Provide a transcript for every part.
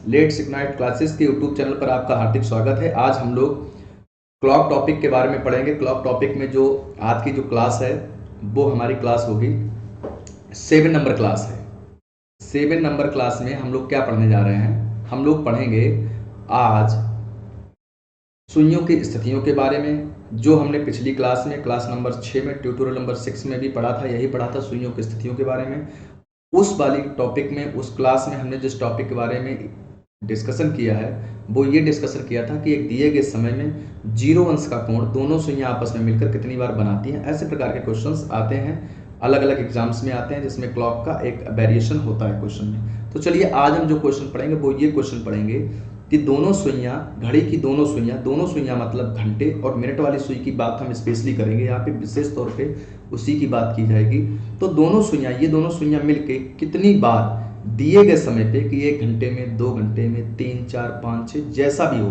Let's ignite classes के YouTube channel पर आपका हार्दिक स्वागत है। आज हम लोग क्लॉक टॉपिक के बारे में पढ़ेंगे। क्लॉक टॉपिक में जो आज की जो क्लास है वो हमारी क्लास होगी 7 नंबर क्लास है। 7 नंबर क्लास में हम लोग क्या पढ़ने जा रहे हैं? हम लोग पढ़ेंगे आज सुइयों की स्थितियों के बारे में, जो हमने पिछली क्लास में क्लास नंबर 6 में ट्यूटोरियल नंबर 6 में भी पढ़ा था। यही पढ़ा था सुइयों की स्थितियों के बारे में। उस वाली टॉपिक में, उस क्लास में हमने जिस टॉपिक के बारे में डिस्कशन किया है वो ये डिस्कशन किया था कि एक दिए गए समय में जीरो अंश का कोण दोनों सुइयां आपस में मिलकर कितनी बार बनाती हैं। ऐसे प्रकार के क्वेश्चंस आते हैं, अलग अलग एग्जाम्स में आते हैं, जिसमें क्लॉक का एक वेरिएशन होता है क्वेश्चन में। तो चलिए आज हम जो क्वेश्चन पढ़ेंगे वो ये क्वेश्चन पढ़ेंगे कि दोनों सुइयां, घड़ी की दोनों सुइयां मतलब घंटे और मिनट वाली सुई की बात हम स्पेशली करेंगे। यहाँ पे विशेष तौर पे उसी की बात की जाएगी। तो दोनों सुइयां मिलके कितनी बार दिए गए समय पे, कि 1 घंटे में, 2 घंटे में, 3, 4, 5, 6 जैसा भी हो,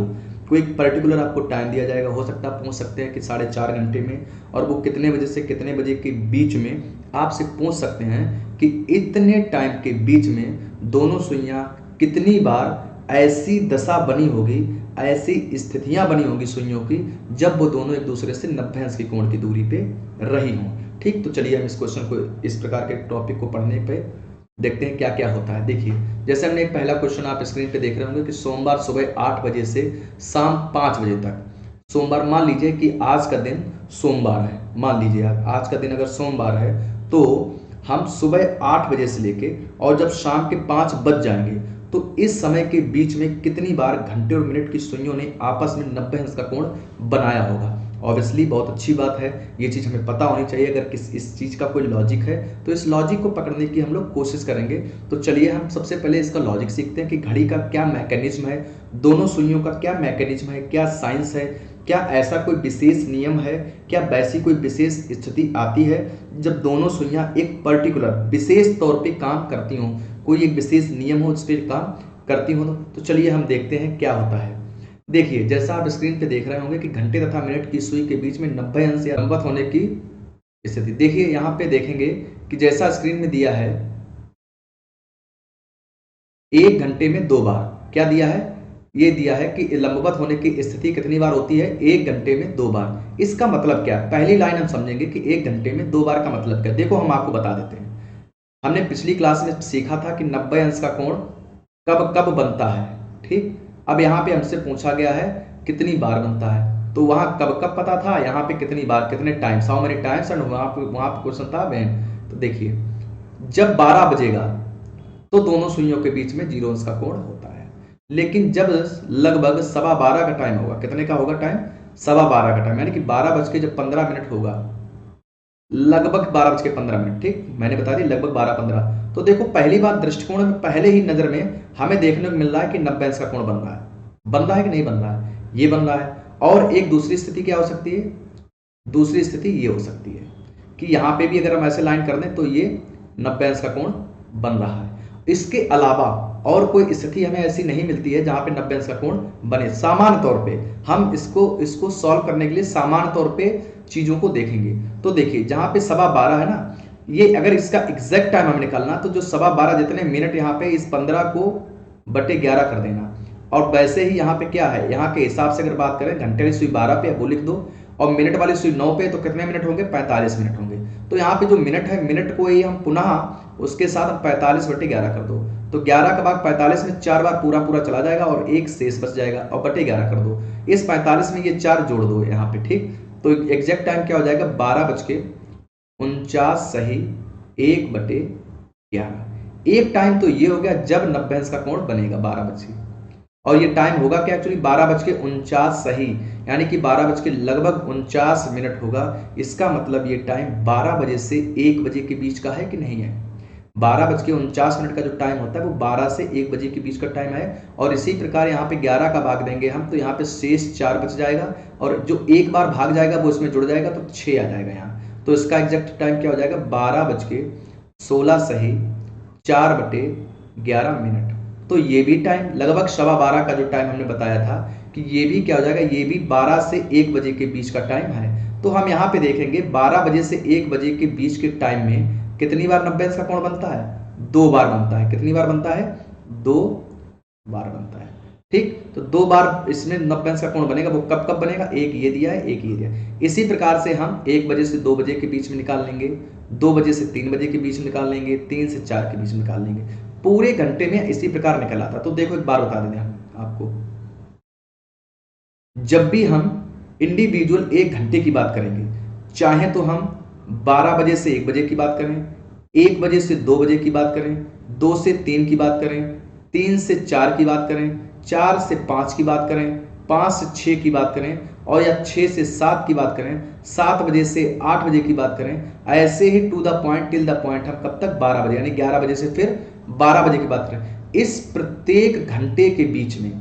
कोई पर्टिकुलर आपको टाइम दिया जाएगा। हो सकता है आप पूछ सकते हैं कि 4.5 घंटे में, और वो कितने बजे से कितने बजे के बीच में आपसे पूछ सकते हैं कि इतने टाइम के बीच में दोनों सुइयां कितनी बार ऐसी दशा बनी होगी, ऐसी स्थितियां बनी होगी सुइयों की, जब वो दोनों एक दूसरे से 90 अंश के कोण की दूरी पे रही हों। ठीक, तो चलिए हम इस क्वेश्चन को, इस प्रकार के टॉपिक को पढ़ने पे देखते हैं क्या क्या होता है। देखिए, जैसे हमने एक पहला क्वेश्चन आप स्क्रीन पे देख रहे होंगे कि सोमवार सुबह 8 बजे से शाम 5 बजे तक। सोमवार, मान लीजिए कि आज का दिन सोमवार है, मान लीजिए आज का दिन अगर सोमवार है तो हम सुबह 8 बजे से लेके और जब शाम के 5 बज जाएंगे तो इस समय के बीच में कितनी बार घंटे और मिनट की सुइयों ने आपस में 90 अंश का कोण बनाया होगा। ऑब्वियसली बहुत अच्छी बात है, ये चीज़ हमें पता होनी चाहिए। अगर इस चीज़ का कोई लॉजिक है तो इस लॉजिक को पकड़ने की हम लोग कोशिश करेंगे। तो चलिए हम सबसे पहले इसका लॉजिक सीखते हैं कि घड़ी का क्या मैकेनिज्म है, दोनों सुइयों का क्या मैकेनिज्म है, क्या साइंस है, क्या ऐसा कोई विशेष नियम है, क्या वैसी कोई विशेष स्थिति आती है जब दोनों सुइयां एक पर्टिकुलर विशेष तौर पे काम करती हों, कोई एक विशेष नियम हो उस पर काम करती हो। तो चलिए हम देखते हैं क्या होता है। देखिए, जैसा आप स्क्रीन पे देख रहे होंगे कि घंटे तथा मिनट की सुई के बीच में 90 अंश या लंबवत होने की स्थिति। देखिए यहाँ पे देखेंगे कि जैसा स्क्रीन में दिया है 1 घंटे में 2 बार, क्या दिया है, ये दिया है कि लंबवत होने की स्थिति कितनी बार होती है, 1 घंटे में 2 बार। इसका मतलब क्या है? पहली लाइन हम समझेंगे कि 1 घंटे में 2 बार का मतलब क्या है। देखो हम आपको बता देते हैं। हमने पिछली क्लास में सीखा था कि 90 अंश का कोण कब कब बनता है। ठीक, अब यहाँ पे हमसे पूछा गया है कितनी बार बनता है, तो वहां कब कब पता था, यहाँ पे कितनी बार, कितने times, how many times, and वहां पे क्वेश्चन था व्हेन। तो देखिए, जब 12 बजेगा तो दोनों सुइयों के बीच में जीरो अंश का कोण होता है। लेकिन जब लगभग 12:15 का टाइम होगा, कितने का होगा टाइम, 12:15 का टाइम, यानी कि 12 बज के जब 15 मिनट होगा, लगभग 12 बज के 15 मिनट, ठीक, मैंने बता दी लगभग 12:15। तो देखो, पहली बात दृष्टिकोण में पहले ही नजर में हमें देखने को मिल रहा है कि 90 अंश का कोण बन रहा है। बन रहा है कि नहीं बन रहा है? ये बन रहा है। और एक दूसरी स्थिति क्या हो सकती है? दूसरी स्थिति ये हो सकती है कि यहाँ पे भी अगर हम ऐसे लाइन कर दें तो ये 90 अंश का कोण बन रहा है। इसके अलावा और कोई स्थिति हमें ऐसी नहीं मिलती है जहां पे 90 अंश का कोण बने। सामान्य तौर पे हम इसको सॉल्व करने के लिए सामान्य तौर पे चीजों को देखेंगे। तो देखिए, जहां पे 12:15 है ना, ये अगर इसका एग्जैक्ट टाइम हमें निकालना तो जो 12:15 जितने मिनट यहाँ पे, इस 15 को बटे 11 कर देना। और वैसे ही यहाँ पे क्या है, यहाँ के हिसाब से अगर बात करें, घंटे वाली सुई 12 पे वो लिख दो, और मिनट वाली सुई 9 पे, तो कितने मिनट होंगे, 45 मिनट होंगे। तो यहाँ पे जो मिनट है, मिनट को ही हम पुनः उसके साथ 45 बटे 11 कर दो, तो 11 का भाग 45 में 4 बार पूरा पूरा चला जाएगा और एक शेष बच जाएगा, और बटे 11 कर दो। इस 45 में ये 4 जोड़ दो यहाँ पे। ठीक, तो एग्जैक्ट टाइम क्या हो जाएगा, 12:49 सही 1/11। एक टाइम तो ये हो गया जब 90 अंश का कोण बनेगा 12 बजे, और ये टाइम होगा क्या एक्चुअली, 12:49 सही, यानी कि 12 बज के लगभग 49 मिनट होगा। इसका मतलब ये टाइम 12 बजे से 1 बजे के बीच का है कि नहीं है। 12:49 का जो टाइम होता है वो 12 से 1 बजे के बीच का टाइम है। और इसी प्रकार यहाँ पे 11 का भाग देंगे हम, तो यहाँ पे शेष 4 बच जाएगा, और जो एक बार भाग जाएगा वो इसमें जुड़ जाएगा, तो 6 आ जाएगा यहाँ। तो इसका एग्जैक्ट टाइम क्या हो जाएगा, 12:16 सही 4/11 मिनट। तो ये भी टाइम लगभग 12:15 का जो टाइम हमने बताया था कि ये भी क्या हो जाएगा, ये भी 12 से 1 बजे के बीच का टाइम है। तो हम यहाँ पे देखेंगे 12 बजे से 1 बजे के बीच के टाइम में कितनी बार 90 अंश का कोण बनता है, 2 बार बनता है। कितनी बार बनता है, 2 बार बनता है। ठीक, तो 2 बार इसमें 90 अंश का कोण बनेगा। वो कब कब बनेगा? एक ये दिया है, एक ये दिया है। इसी प्रकार से हम 1 बजे से 2 बजे के बीच में निकाल लेंगे, 2 बजे से 3 बजे के बीच में निकाल लेंगे, 3 से 4 के बीच में निकाल लेंगे। पूरे घंटे में इसी प्रकार निकल आता। तो देखो एक बार बता दें हम आपको, जब भी हम इंडिविजुअल 1 घंटे की बात करेंगे, चाहे तो हम 12 बजे से 1 बजे की बात करें, 1 बजे से 2 बजे की बात करें, 2 से 3 की बात करें, 3 से 4 की बात करें, 4 से 5 की बात करें, 5 से 6 की बात करें, और या 6 से 7 की बात करें, 7 बजे से 8 बजे की बात करें, ऐसे ही to the point till the point हम कब तक? 12 बजे, यानी 11 बजे से फिर 12 बजे की बात करें। इस प्रत्येक घंटे के बीच में,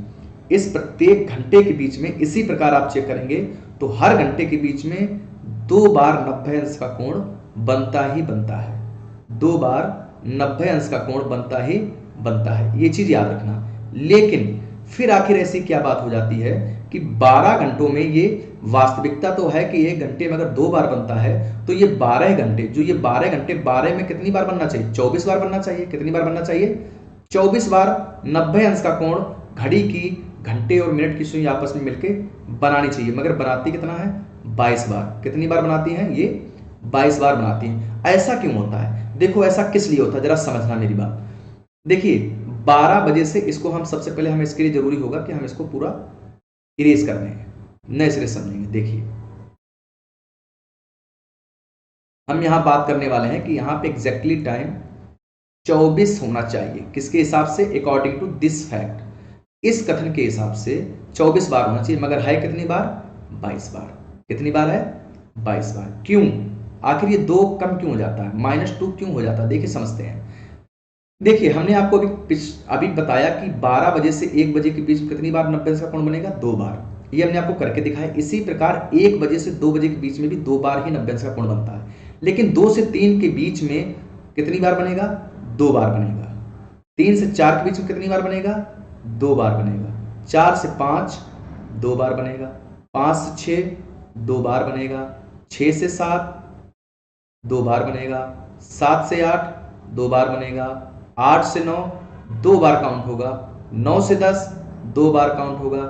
इस प्रत्येक घंटे के बीच में इसी प्रकार आप चेक करेंगे तो हर घंटे के बीच में 2 बार 90 अंश का कोण बनता ही बनता है। 2 बार 90 अंश का कोण बनता ही बनता है, ये चीज याद रखना। लेकिन फिर आखिर ऐसी क्या बात हो जाती है कि 12 घंटों में, ये वास्तविकता तो है कि 1 घंटे में अगर 2 बार बनता है तो ये 12 घंटे, जो ये 12 घंटे, 12 में कितनी बार बनना चाहिए? 24 बार बनना चाहिए। कितनी बार बनना चाहिए? 24 बार 90 अंश का कोण घड़ी की, घंटे और मिनट की सुई आपस में मिलके बनानी चाहिए, मगर बनाती कितना है? 22 बार। कितनी बार बनाती हैं? ये 22 बार बनाती हैं। ऐसा क्यों होता है? देखो ऐसा किस लिए होता है, जरा समझना मेरी बात। देखिए 12 बजे से इसको हम सबसे पहले, हमें इसके लिए जरूरी होगा कि हम इसको पूरा इरेज कर देंगे, नए सिरे समझेंगे। देखिए हम यहां बात करने वाले हैं कि यहां पे एग्जैक्टली टाइम 24 होना चाहिए। किसके हिसाब से? अकॉर्डिंग टू दिस फैक्ट, इस कथन के हिसाब से 24 बार होना चाहिए, मगर है कितनी बार? 22 बार। कितनी बार है? 22 बार। क्यों? आखिर ये 2 कम क्यों हो जाता है? -2 क्यों हो जाता है? देखिए समझते हैं। देखिए हमने आपको अभी बताया कि 12 बजे से 1 बजे के बीच में कितनी बार 90 अंश का कोण बनेगा? 2 बार। ये हमने आपको करके दिखाया। इसी प्रकार 1 बजे से 2 बजे के बीच में भी 2 बार ही 90 अंश का कोण बनता है। लेकिन 2 से 3 के बीच में कितनी बार बनेगा? 2 बार बनेगा। 3 से 4 के बीच में कितनी बार बनेगा? 2 बार बनेगा। 4 से 5 2 बार बनेगा। 5 से 6 2 बार बनेगा। 6 से 7 2 बार बनेगा। 7 से 8 2 बार बनेगा। 8 से 9 2 बार काउंट होगा। 9 से 10 2 बार काउंट होगा।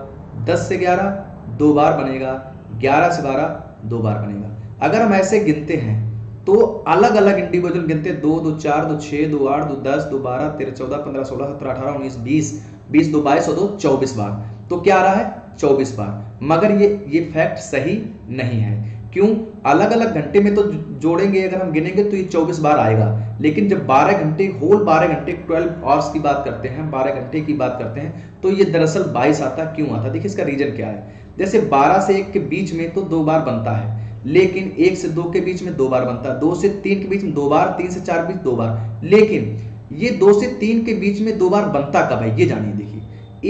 10 से 11 2 बार बनेगा। 11 से 12 2 बार बनेगा। अगर हम ऐसे गिनते हैं तो अलग अलग इंडिविजुअल गिनते, 2 2 4 2 6 2 8 2 10 2 12 13 14 15 16 17 18 19 20 20 2 22 और 2 24 बार। तो क्या आ रहा है? 24 बार। मगर ये फैक्ट सही नहीं है। क्यों? अलग अलग घंटे में तो जोड़ेंगे, अगर हम गिनेंगे तो ये 24 बार आएगा। लेकिन जब 12 घंटे, होल 12 घंटे, 12 आवर्स की बात करते हैं, 12 घंटे की बात करते हैं, तो ये दरअसल 22 आता। क्यों आता? देखिए इसका रीजन क्या है। जैसे 12 से 1 के बीच में तो 2 बार बनता है, लेकिन 1 से 2 के बीच में 2 बार बनता है, 2 से 3 के बीच में 2 बार, 3 से 4 के बीच 2 बार। लेकिन ये 2 से 3 के बीच में 2 बार बनता कब है, ये जानिए। देखिए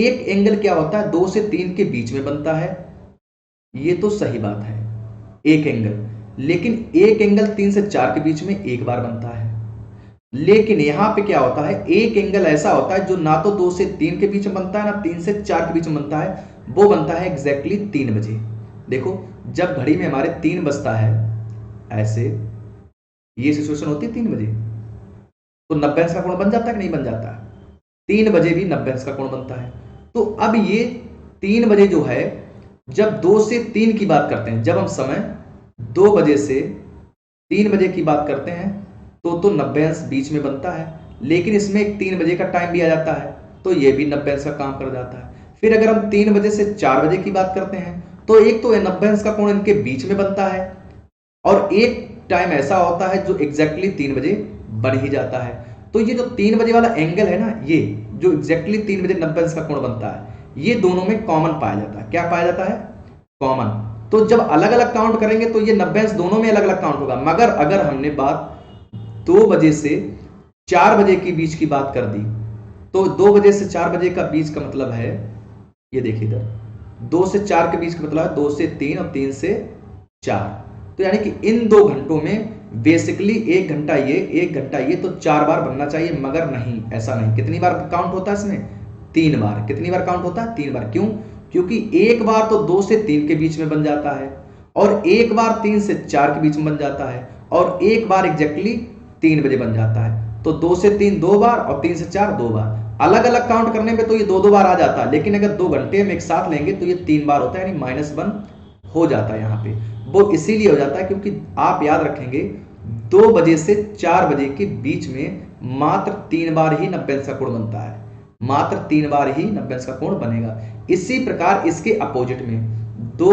एक एंगल क्या होता है? 2 से 3 के बीच में बनता है, ये तो सही बात है, एक एंगल। लेकिन एक एंगल 3 से 4 के बीच में 1 बार बनता है। लेकिन यहां पे क्या होता है? एक एंगल ऐसा होता है जो ना तो 2 से 3 के बीच में बनता है, ना 3 से 4 के बीच में बनता है, वो बनता है एग्जैक्टली 3 बजे। देखो जब घड़ी में हमारे 3 बजता है, ऐसे ये सिचुएशन होती है 3 बजे, तो 90 अंश का कोण बन जाता है कि नहीं बन जाता? 3 बजे भी 90 अंश का कोण बनता है। तो अब ये 3 बजे जो है, जब 2 से 3 की बात करते हैं, जब हम समय 2 बजे से 3 बजे की बात करते हैं, तो 90 अंश बीच में बनता है। लेकिन इसमें एक 3 बजे का टाइम भी आ जाता है, तो ये भी 90 अंश का काम कर जाता है। फिर अगर हम 3 बजे से 4 बजे की बात करते हैं, तो एक तो 90 अंश का कोण इनके बीच में बनता है, और एक टाइम ऐसा होता है जो एग्जैक्टली 3 बजे बन ही जाता है। तो ये जो 3 बजे वाला एंगल है ना, ये जो एग्जैक्टली 3 बजे 90 अंश का कोण बनता है, ये दोनों में कॉमन पाया जाता है। क्या पाया जाता है? कॉमन। तो जब अलग अलग काउंट करेंगे तो ये 90 अंश दोनों में अलग अलग काउंट होगा। मगर अगर हमने बात 2 बजे से 4 बजे के बीच की बात कर दी, तो 2 बजे से 4 बजे का बीच का मतलब है, ये देखिए इधर 2 से 4 के बीच का मतलब है 2 से 3 और 3 से 4। तो यानी कि इन 2 घंटों में बेसिकली 1 घंटा ये, 1 घंटा ये, तो 4 बार बनना चाहिए। मगर नहीं, ऐसा नहीं। कितनी बार काउंट होता है इसमें? 3 बार। कितनी बार काउंट होता है? 3 बार। क्यों? क्योंकि एक बार तो 2 से 3 के बीच में बन जाता है, और एक बार 3 से 4 के बीच में बन जाता है, और एक बार एग्जैक्टली 3 बजे बन जाता है। तो 2 से 3 2 बार और 3 से 4 2 बार। अलग अलग काउंट करने में तो ये 2-2 बार आ जाता है, लेकिन अगर 2 घंटे में एक साथ लेंगे तो ये 3 बार होता है, यानी -1 हो जाता है यहाँ पे। वो इसीलिए हो जाता है क्योंकि आप याद रखेंगे 2 बजे से 4 बजे के बीच में मात्र 3 बार ही 90 अंश का कोण बनता है, मात्र 3 बार ही 90 अंश का कोण बनेगा। इसी प्रकार इसके अपोजिट में 2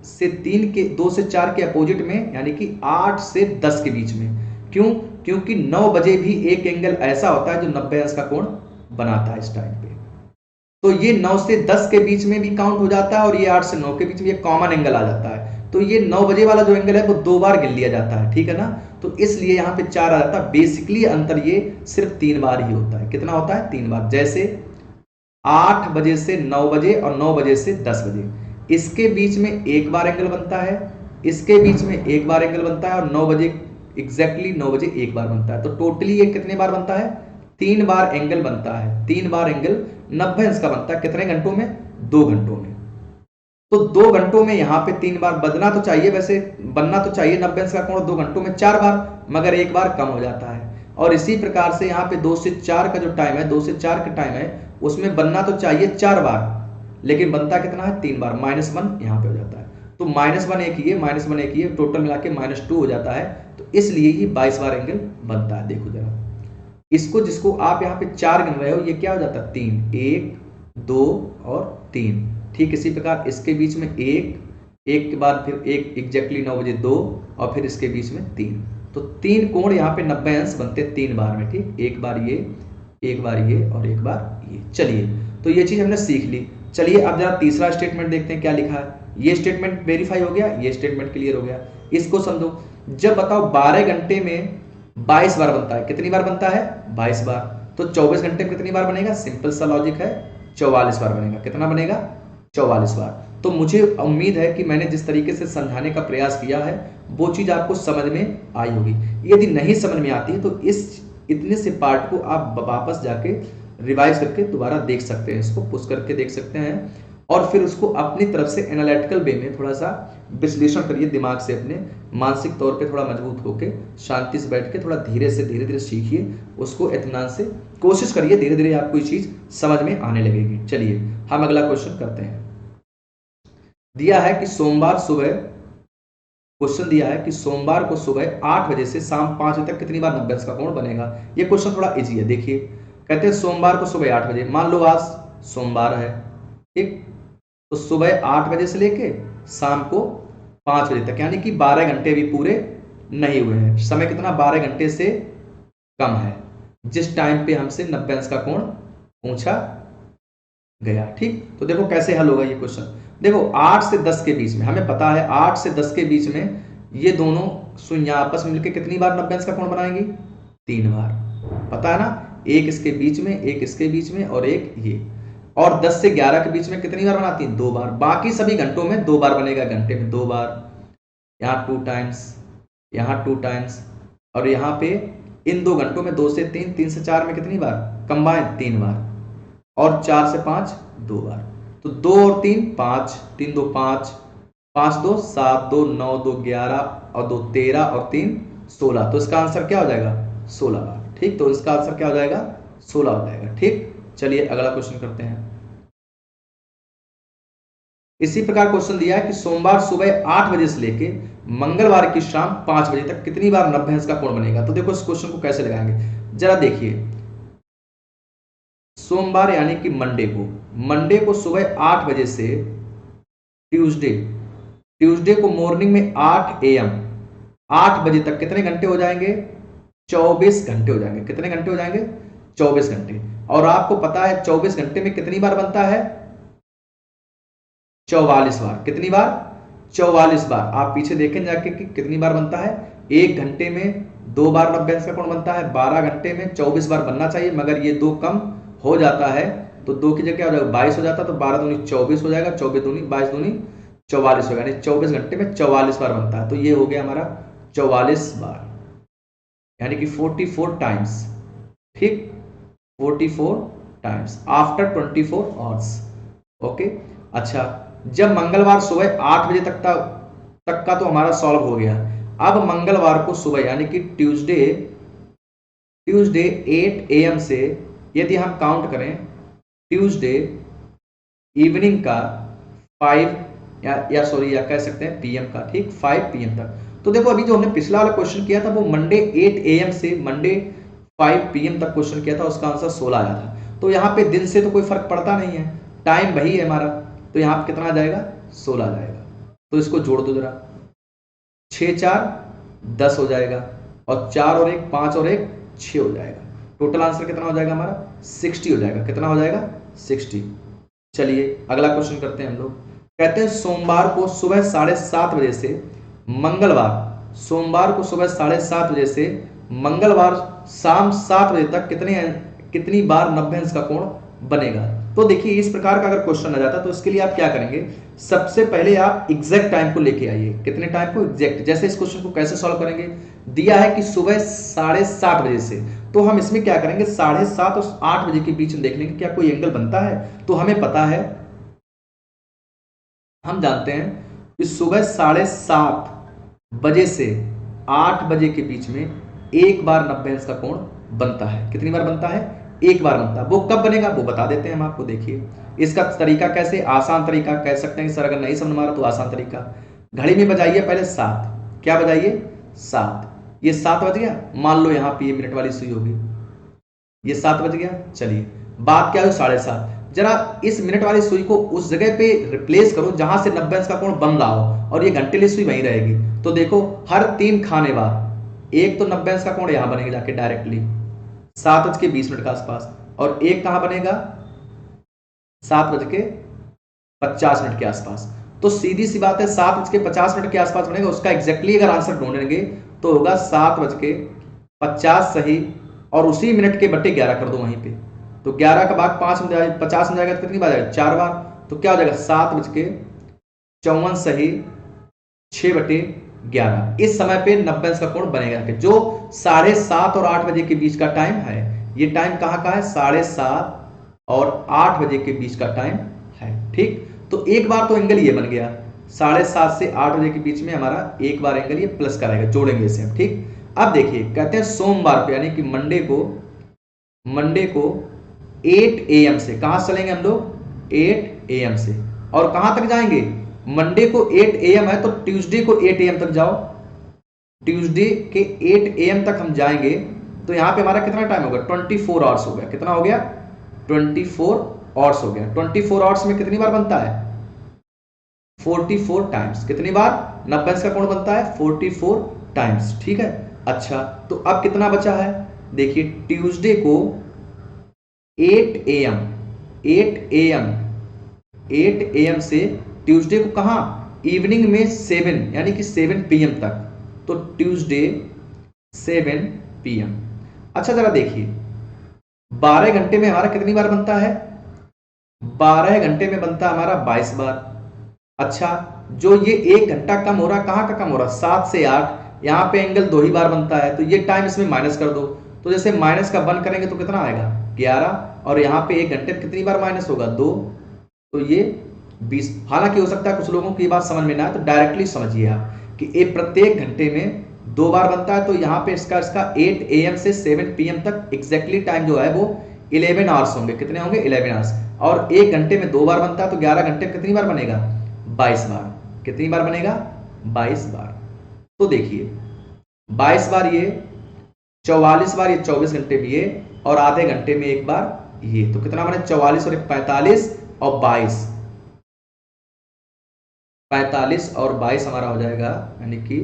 से 4 के अपोजिट में, यानी कि 8 से 10 के बीच में। क्यों? क्योंकि 9 बजे भी एक एंगल ऐसा होता है जो 90 अंश का कोण बनाता है इस टाइम पे। तो ये 9 से 10 के बीच में भी काउंट हो जाता है और ये 8 से 9 के बीच में ये कॉमन एंगल आ जाता है। तो ये 9 बजे वाला जो एंगल है वो 2 बार गिन लिया जाता है, ठीक है ना। तो इसलिए यहाँ पे 4 आ जाता है। बेसिकली अंतर ये सिर्फ 3 बार ही होता है। कितना होता है? 3 बार। जैसे 8 बजे से 9 बजे और 9 बजे से 10 बजे, इसके बीच में एक बार एंगल बनता है, इसके बीच में एक बार एंगल बनता है और 9 बजे एग्जैक्टली 9 बजे एक बार बनता है। तो टोटली ये कितने बार बनता है? 3 बार एंगल बनता है। 3 बार एंगल 90 अंश का बनता है। कितने घंटों में? 2 घंटों में। तो 2 घंटों में यहाँ पे 3 बार बनना तो चाहिए, वैसे बनना तो चाहिए 90 अंश का कोण 2 घंटों में 4 बार, मगर एक बार कम हो जाता है। और इसी प्रकार से यहाँ पे 2 से 4 का जो टाइम है, 2 से 4 का टाइम है, उसमें बनना तो चाहिए 4 बार, लेकिन बनता कितना है? 3 बार। -1 यहाँ पे हो जाता है। तो -1 एक ही है, -1 एक ही है, टोटल मिला के -2 हो जाता है। तो इसलिए ये 22 बार एंगल बनता है। देखो जरा इसको, जिसको आप यहाँ पे 4 गिन रहे हो, ये क्या हो जाता है? 3, 1, 2 और 3। ठीक इसी प्रकार इसके बीच में एक के बाद फिर एक एग्जैक्टली 9 बजे 2 और फिर इसके बीच में 3। तो 3 कोण यहाँ पे 90 अंश बनते 3 बार में। ठीक, एक बार ये, एक बार ये और एक बार ये। चलिए, तो ये चीज हमने सीख ली। चलिए अब जरा तीसरा स्टेटमेंट देखते हैं क्या लिखा है। ये स्टेटमेंट वेरीफाई हो गया, ये स्टेटमेंट क्लियर हो गया। इसको समझो। जब बताओ 12 घंटे में 22 बार बनता है, कितनी बार बनता है? 22 बार। तो 24 घंटे में कितनी बार बनेगा? सिंपल सा लॉजिक है, 44 बार बनेगा। कितना बनेगा? 44 बार। तो मुझे उम्मीद है कि मैंने जिस तरीके से समझाने का प्रयास किया है वो चीज आपको समझ में आई होगी। यदि नहीं समझ में आती है तो इतने से पार्ट को आप वापस जाके रिवाइज करके दोबारा देख सकते हैं, इसको पुश करके देख सकते हैं और फिर उसको अपनी तरफ से एनालिटिकल वे में थोड़ा सा विश्लेषण करिए दिमाग से, अपने मानसिक तौर पे थोड़ा मजबूत होके शांति से बैठ के थोड़ा धीरे धीरे सीखिए उसको, इत्मीनान से कोशिश करिए। धीरे धीरे आपको ये चीज समझ में आने लगेगी। चलिए हम अगला क्वेश्चन करते हैं। दिया है कि सोमवार सुबह, क्वेश्चन दिया है कि सोमवार को सुबह 8 बजे से शाम 5 बजे तक कितनी बार 90 अंश का कोण बनेगा। ये क्वेश्चन थोड़ा इजी है। देखिए कहते हैं सोमवार को सुबह 8 बजे, मान लो आज सोमवार है, ठीक, तो सुबह 8 बजे से लेके शाम को 5 बजे तक, यानी कि 12 घंटे भी पूरे नहीं हुए हैं। समय कितना? 12 घंटे से कम है, जिस टाइम पे हमसे 90 अंश का कोण पूछा गया। ठीक, तो देखो कैसे हल होगा ये क्वेश्चन। देखो 8 से 10 के बीच में हमें पता है, 8 से 10 के बीच में ये दोनों शून्य आपस में मिलकर कितनी बार 90 अंश का कोण बनाएंगी? 3 बार। पता है ना, एक इसके बीच में, एक इसके बीच में और एक ये। और 10 से 11 के बीच में कितनी बार बनाती है? 2 बार। बाकी सभी घंटों में 2 बार बनेगा, घंटे में 2 बार, यहाँ 2 टाइम्स, यहाँ 2 टाइम्स और यहाँ पे इन 2 घंटों में 2 से 3, 3 से 4 में कितनी बार कंबाइन? 3 बार और 4 से 5 2 बार। तो 2 और 3 5, 3 2 5, 5 2 7, 2 9, 2 11 और 2 13 और 3 16। तो इसका आंसर क्या हो जाएगा? 16 बार। ठीक, तो इसका आंसर क्या हो जाएगा? 16 हो जाएगा। ठीक, चलिए अगला क्वेश्चन करते हैं। इसी प्रकार क्वेश्चन दिया है कि सोमवार सुबह 8 बजे से लेके मंगलवार की शाम 5 बजे तक कितनी बार 90 अंश का कोण बनेगा। तो देखो इस क्वेश्चन को कैसे लगाएंगे जरा देखिए। सोमवार यानी कि मंडे को सुबह 8 बजे से ट्यूसडे को मॉर्निंग में 8 AM 8 बजे तक कितने घंटे हो जाएंगे? 24 घंटे हो जाएंगे। कितने घंटे हो जाएंगे? 24 घंटे। और आपको पता है 24 घंटे में कितनी बार बनता है? 44 बार। कितनी बार? 44 बार। आप पीछे देखें जाके कि कितनी बार बनता है। एक घंटे में 2 बार 90 अंश का कोण बनता है, 12 घंटे में 24 बार बनना चाहिए, मगर ये 2 कम हो जाता है तो 2 की जगह हो जाएगा 22 हो जाता है, तो 12 दूनी 24 हो जाएगा, 24 दूनी 22 दूनी 44 होगा, यानी 24 घंटे में 44 बार बनता है। तो ये हो गया हमारा 44 बार, यानी कि 44 टाइम्स। ठीक, 44 टाइम्स आफ्टर 24 आवर्स। ओके, अच्छा, जब मंगलवार सुबह 8 बजे तक का तो हमारा सॉल्व हो गया। अब मंगलवार को सुबह यानी कि ट्यूसडे 8 AM से यदि हम काउंट करें ट्यूसडे इवनिंग का 5 या सॉरी या कह सकते हैं पीएम का, ठीक 5 पीएम तक। तो देखो अभी जो हमने पिछला वाला क्वेश्चन किया था वो मंडे 8 AM से मंडे 5 PM तक क्वेश्चन किया था, उसका आंसर 16 आया था। तो यहाँ पे दिन से तो कोई फर्क पड़ता नहीं है, टाइम वही है हमारा, तो यहाँ पे कितना आ जाएगा 16 आ जाएगा। तो इसको जोड़ दो जरा, 6 4 10 हो जाएगा और 4 और 1 5 और 1 6 हो जाएगा। टोटल आंसर कितना हो जाएगा हमारा 60 हो जाएगा। कितना हो जाएगा 60। चलिए अगला क्वेश्चन करते हैं हम लोग। कहते हैं सोमवार को सुबह 7:30 बजे से मंगलवार, सोमवार को सुबह 7:30 बजे से मंगलवार शाम 7 बजे तक कितनी बार 90 अंश का कोण बनेगा। तो देखिए इस प्रकार का अगर क्वेश्चन आ जाता तो इसके लिए आप क्या करेंगे, सबसे पहले आप एग्जैक्ट टाइम को लेके आइए। कितने टाइम को एग्जैक्ट, जैसे इस क्वेश्चन को कैसे सॉल्व करेंगे, दिया है कि सुबह 7:30 बजे से, तो हम इसमें क्या करेंगे 7:30 और 8 बजे के बीच में देख लेंगे क्या कोई एंगल बनता है। तो हमें पता है, हम जानते हैं कि सुबह 7:30 बजे से 8 बजे के बीच में एक बार 90 अंश का कोण बनता है। कितनी बार बनता है, एक बार बनता है। वो कब बनेगा वो बता देते हैं हम आपको। देखिए इसका तरीका कैसे, आसान तरीका कह सकते हैं कि सर अगर नहीं समझ में आ रहा तो आसान तरीका, घड़ी में बजाइए पहले 7, क्या बजाइए 7, ये 7 बज गया, मान लो यहाँ पे ये मिनट वाली सुई होगी, ये 7 बज गया। चलिए बात क्या है 7:30, जरा इस मिनट वाली सुई को उस जगह पे रिप्लेस करो जहां से 90 अंश का कोण बन रहा हो और ये घंटे वाली सुई वहीं रहेगी। तो देखो हर 3 खाने बाद एक तो 90 अंश का कोण यहां बनेगा जाके डायरेक्टली 7:20 के आसपास, और एक कहां बनेगा 7:50 के आसपास। तो सीधी सी बात है 7:50 के आसपास बनेगा। उसका एग्जैक्टली अगर आंसर ढूंढेंगे तो होगा 7:50 सही, और उसी मिनट के बट्टे 11 कर दो वहीं पे। तो 11 का भाग 5 में 50 में जाएगा तो कितनी बार जाएगा 4 बार। तो क्या हो जाएगा 7:54 सही 6/11। इस समय पे 90 अंश का कोण बनेगा। जो 7:30 और 8 बजे के बीच का टाइम है, ये टाइम कहां का है 7:30 और 8 बजे के बीच का टाइम है। ठीक, तो एक बार तो एंगल ये बन गया 7:30 से 8 बजे के बीच में हमारा एक बार एंगल ये प्लस कराएगा, जोड़ेंगे इसे हम। ठीक, अब देखिए कहते हैं सोमवार पे यानी कि मंडे को 8 AM से, कहां से चलेंगे हम लोग 8 AM से, और कहां तक जाएंगे, मंडे को 8 AM है तो ट्यूसडे को 8 AM तक जाओ। ट्यूसडे के 8 AM तक हम जाएंगे तो यहां पे हमारा कितना टाइम होगा 24 आवर्स हो गया। कितना हो गया 24 आवर्स हो गया। 24 आवर्स में कितनी बार बनता है 44 टाइम्स। कितनी बार 90 अंश का कोण बनता है 44 टाइम्स। ठीक है, अच्छा तो अब कितना बचा है, देखिए ट्यूसडे को 8 AM से ट्यूसडे को कहां इवनिंग में 7 यानी कि 7 PM तक, तो ट्यूसडे 7 PM। अच्छा जरा देखिए 12 घंटे में हमारा कितनी बार बनता है, 12 घंटे में बनता है हमारा 22 बार। अच्छा जो ये 1 घंटा कम हो रहा, कहां का कम हो रहा 7 से 8, यहां पे एंगल 2 ही बार बनता है, तो ये टाइम इसमें माइनस कर दो। तो जैसे माइनस का 1 करेंगे तो कितना आएगा 11, और यहाँ पे 1 घंटे में कितनी बार माइनस होगा 2, तो ये 20। हालांकि हो सकता है कुछ लोगों को ये बात समझ में ना आए, तो डायरेक्टली समझिए आप कि एक प्रत्येक घंटे में 2 बार बनता है, तो यहाँ पे इसका 8 AM से 7 PM तक एग्जैक्टली टाइम जो है वो 11 आवर्स होंगे। कितने होंगे 11 आवर्स, और 1 घंटे में 2 बार बनता है तो 11 घंटे में कितनी बार बनेगा 22 बार। कितनी बार बनेगा 22 बार। तो देखिए 22 बार ये, 44 बार ये 24 घंटे में ये, और आधे घंटे में एक बार ये, तो कितना बने 44 और 45 और 22, 45 और 22 हमारा हो जाएगा यानी कि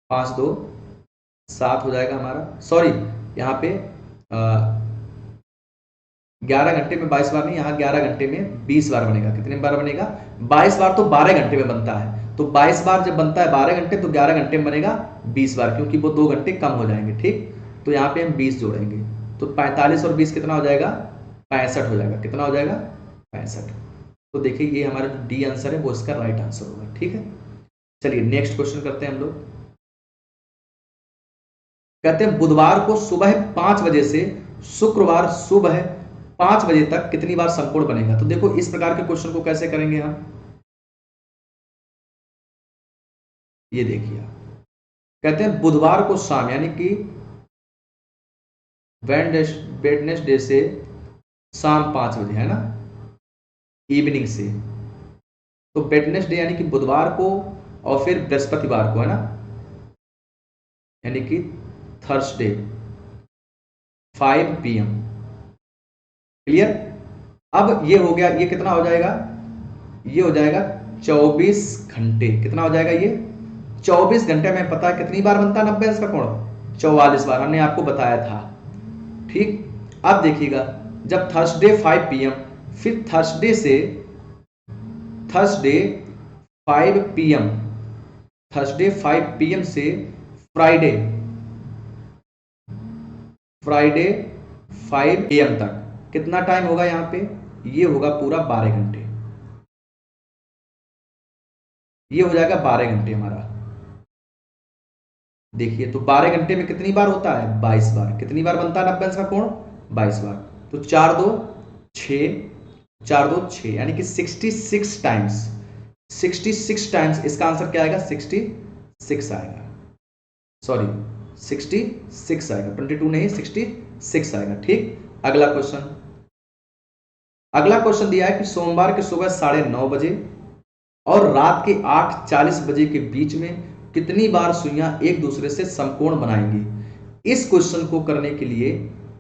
5 2 7 हो जाएगा हमारा। सॉरी यहाँ पे 11 घंटे में 22 बार नहीं, यहाँ 11 घंटे में 20 बार बनेगा। कितने बार बनेगा 22 बार, तो 12 घंटे में बनता है। तो 22 बार जब बनता है 12 घंटे, तो 11 घंटे में बनेगा 20 बार, क्योंकि वो 2 घंटे कम हो जाएंगे। ठीक, तो यहाँ पे हम 20 जोड़ेंगे, तो 45 और 20 कितना हो जाएगा 65 हो जाएगा। कितना हो जाएगा 65। तो देखिए ये हमारा जो डी आंसर है वो इसका राइट आंसर होगा। ठीक है, चलिए नेक्स्ट क्वेश्चन करते हैं हम लोग। कहते हैं बुधवार को सुबह 5 बजे से शुक्रवार सुबह 5 बजे तक कितनी बार समकोण बनेगा। तो देखो इस प्रकार के क्वेश्चन को कैसे करेंगे हम, ये देखिए कहते हैं बुधवार को शाम, यानी कि वेडनेसडे से शाम 5 बजे, है ना, इवनिंग से। तो वेडनेसडे यानी कि बुधवार को, और फिर बृहस्पतिवार को, है ना, यानी कि थर्सडे 5 PM। क्लियर? अब ये हो गया, ये कितना हो जाएगा, ये हो जाएगा 24 घंटे। कितना हो जाएगा ये 24 घंटे में पता है कितनी बार बनता है 90 अंश का कोण, 44 बार, हमने आपको बताया था। ठीक, अब देखिएगा जब थर्सडे 5 PM, फिर थर्सडे 5 PM, थर्सडे 5 PM से फ्राइडे 5 AM तक कितना टाइम होगा यहां पे, ये होगा पूरा 12 घंटे। ये हो जाएगा 12 घंटे हमारा। देखिए तो 12 घंटे में कितनी बार होता है, 22 बार। कितनी बार बनता है 90 अंश का कोण, 22 बार। तो 4 2 6, यानी कि 66 टाइम्स। 66 टाइम्स इसका आंसर क्या आएगा, 66 आएगा। सॉरी 66 आएगा, 22 नहीं, 66 आएगा। ठीक, अगला क्वेश्चन। अगला क्वेश्चन दिया है कि सोमवार की सुबह 9:30 बजे और रात के 8:40 बजे के बीच में कितनी बार सुइयां एक दूसरे से समकोण बनाएंगी। इस क्वेश्चन को करने के लिए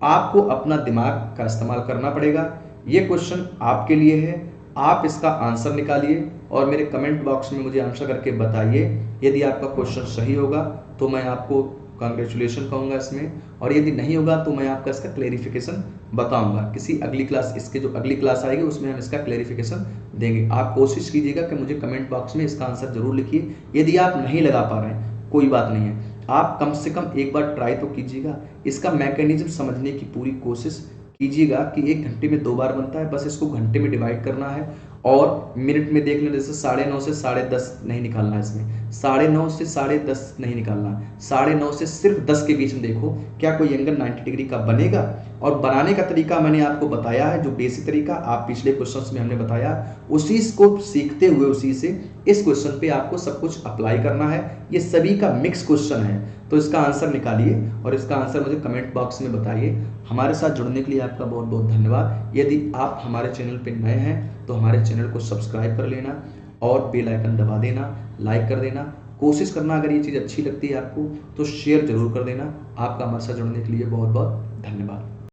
आपको अपना दिमाग का इस्तेमाल करना पड़ेगा। यह क्वेश्चन आपके लिए है, आप इसका आंसर निकालिए और मेरे कमेंट बॉक्स में मुझे आंसर करके बताइए। यदि आपका क्वेश्चन सही होगा तो मैं आपको कांग्रेचुलेशन कहूंगा इसमें, और यदि नहीं होगा तो मैं आपका इसका क्लेरिफिकेशन बताऊंगा। किसी अगली क्लास, इसके जो अगली क्लास आएगी उसमें हम इसका क्लेरिफिकेशन देंगे। आप कोशिश कीजिएगा कि मुझे कमेंट बॉक्स में इसका आंसर जरूर लिखिए। यदि आप नहीं लगा पा रहे हैं कोई बात नहीं है, आप कम से कम एक बार ट्राई तो कीजिएगा। इसका मैकेनिज्म समझने की पूरी कोशिश कीजिएगा कि 1 घंटे में 2 बार बनता है, बस इसको घंटे में डिवाइड करना है और मिनट में देख लें। जैसे 9:30 से 10:30 नहीं निकालना है इसमें, 9:30 से 10:30 नहीं निकालना, 9:30 से सिर्फ 10 के बीच में देखो क्या कोई एंगल 90 डिग्री का बनेगा। और बनाने का तरीका मैंने आपको बताया है, जो बेसिक तरीका आप पिछले क्वेश्चंस में हमने बताया, उसी को सीखते हुए उसी से इस क्वेश्चन पे आपको सब कुछ अप्लाई करना है। ये सभी का मिक्स क्वेश्चन है, तो इसका आंसर निकालिए और इसका आंसर मुझे कमेंट बॉक्स में बताइए। हमारे साथ जुड़ने के लिए आपका बहुत बहुत धन्यवाद। यदि आप हमारे चैनल पर नए हैं तो हमारे चैनल को सब्सक्राइब कर लेना और बेल आइकन दबा देना, लाइक कर देना। कोशिश करना अगर ये चीज़ अच्छी लगती है आपको तो शेयर जरूर कर देना। आपका हमारे साथ जुड़ने के लिए बहुत बहुत धन्यवाद।